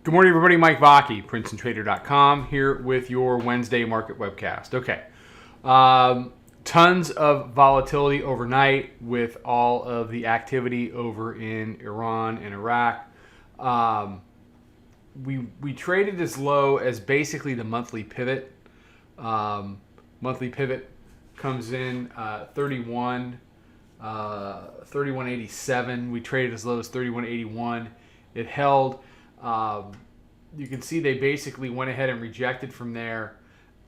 Good morning, everybody. Mike Vacchi, Princetontrader.com, here with your Wednesday market webcast. Okay. Tons of volatility overnight with all of the activity over in Iran and Iraq. We traded as low as basically the monthly pivot. Monthly pivot comes in 31.87. We traded as low as 31.81. It held. You can see they basically went ahead and rejected from there.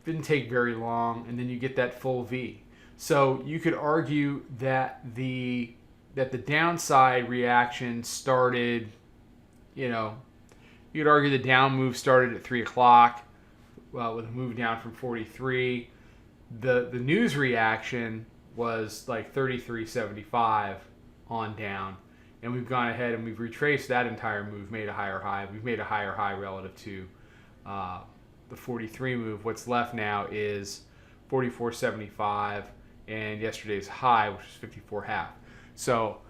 Didn't take very long, and then you get that full V. So you could argue that the downside reaction started, you could argue the down move started at 3 o'clock with a move down from 43. The news reaction was like 33.75 on down. And we've gone ahead and we've retraced that entire move, made a higher high. We've made a higher high relative to the 43 move. What's left now is 44.75 and yesterday's high, which was 54.5. So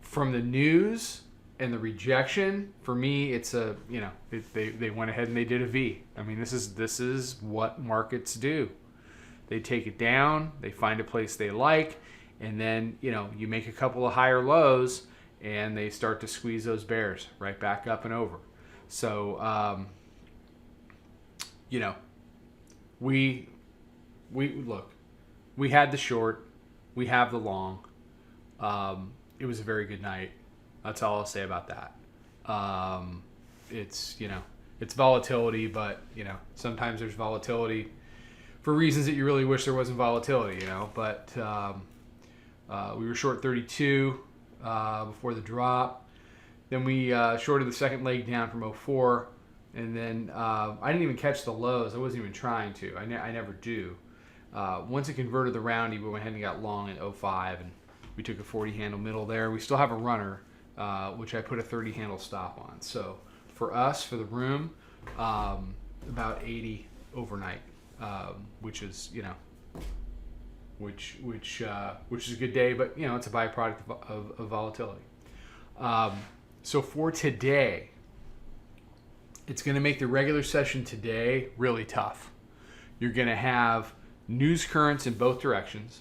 from the news and the rejection, for me, it's they went ahead and they did a V. I mean, this is what markets do. They take it down, they find a place they like, and then you make a couple of higher lows. And they start to squeeze those bears right back up and over. So, we look. We had the short. We have the long. It was a very good night. That's all I'll say about that. It's volatility, but sometimes there's volatility for reasons that you really wish there wasn't volatility. But we were short 32. Before the drop. Then we shorted the second leg down from 04. And then I didn't even catch the lows. I wasn't even trying to. I never do. Once it converted the roundie, we went ahead and got long at 05. And we took a 40 handle middle there. We still have a runner, which I put a 30 handle stop on. So for us, for the room, about 80 overnight, which is, which is a good day, but it's a byproduct of volatility. So for today, it's going to make the regular session today really tough. You're going to have news currents in both directions.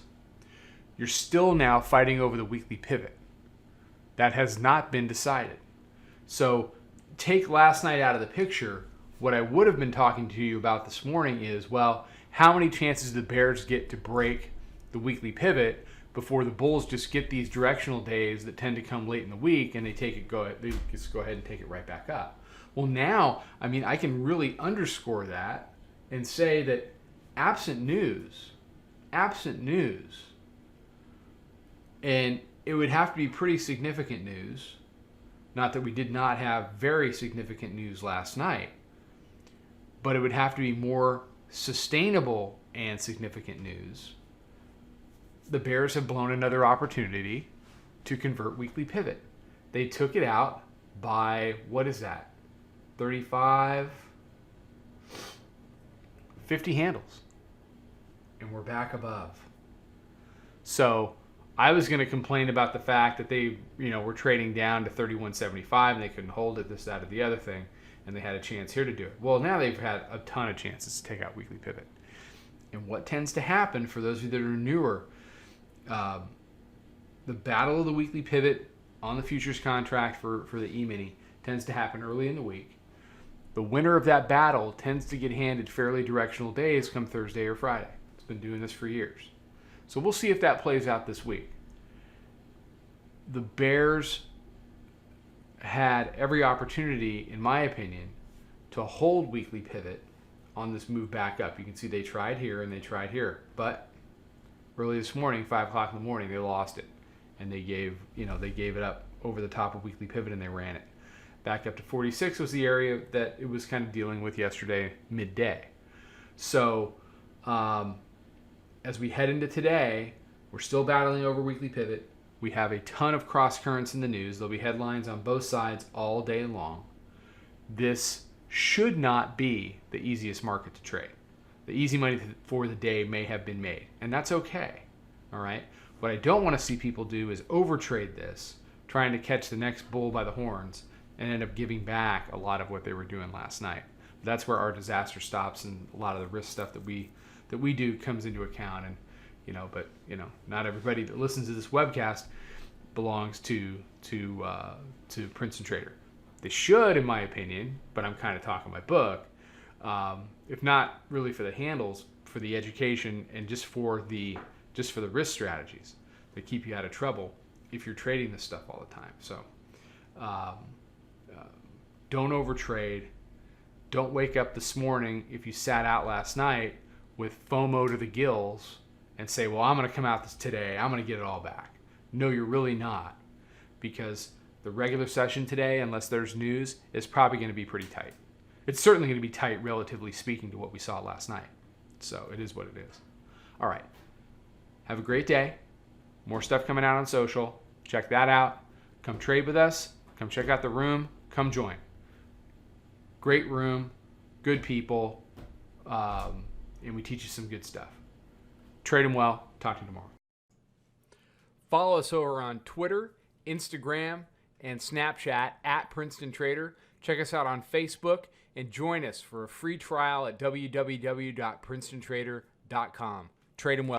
You're still now fighting over the weekly pivot. That has not been decided. So take last night out of the picture. What I would have been talking to you about this morning is, well, how many chances do the bears get to break the weekly pivot before the bulls just get these directional days that tend to come late in the week and they just go ahead and take it right back up. Well, now, I can really underscore that and say that absent news, and it would have to be pretty significant news, not that we did not have very significant news last night, but it would have to be more sustainable and significant news. The bears have blown another opportunity to convert weekly pivot. They took it out by, 35, 50 handles. And we're back above. So I was going to complain about the fact that they, were trading down to 31.75 and they couldn't hold it, this, that, or the other thing. And they had a chance here to do it. Well, now they've had a ton of chances to take out weekly pivot. And what tends to happen for those of you that are newer, the battle of the weekly pivot on the futures contract for the E-mini tends to happen early in the week. The winner of that battle tends to get handed fairly directional days come Thursday or Friday. It's been doing this for years. So we'll see if that plays out this week. The bears had every opportunity, in my opinion, to hold weekly pivot on this move back up. You can see they tried here and they tried here, but early this morning, 5 o'clock in the morning, they lost it, and they gave it up over the top of weekly pivot, and they ran it back up to 46 was the area that it was kind of dealing with yesterday midday. So as we head into today, we're still battling over weekly pivot. We have a ton of cross currents in the news. There'll be headlines on both sides all day long. This should not be the easiest market to trade. The easy money for the day may have been made, and that's okay. All right. What I don't want to see people do is overtrade this, trying to catch the next bull by the horns, and end up giving back a lot of what they were doing last night. That's where our disaster stops, and a lot of the risk stuff that we do comes into account. And but not everybody that listens to this webcast belongs to Princetontrader. They should, in my opinion, but I'm kind of talking my book. If not really for the handles, for the education, and just for the risk strategies that keep you out of trouble if you're trading this stuff all the time. So don't overtrade. Don't wake up this morning if you sat out last night with FOMO to the gills and say, well, I'm going to come out today. I'm going to get it all back. No, you're really not, because the regular session today, unless there's news, is probably going to be pretty tight. It's certainly going to be tight, relatively speaking, to what we saw last night. So it is what it is. All right. Have a great day. More stuff coming out on social. Check that out. Come trade with us. Come check out the room. Come join. Great room, good people, and we teach you some good stuff. Trade them well. Talk to you tomorrow. Follow us over on Twitter, Instagram, and Snapchat at Princetontrader. Check us out on Facebook and join us for a free trial at www.princetontrader.com. Trade them well.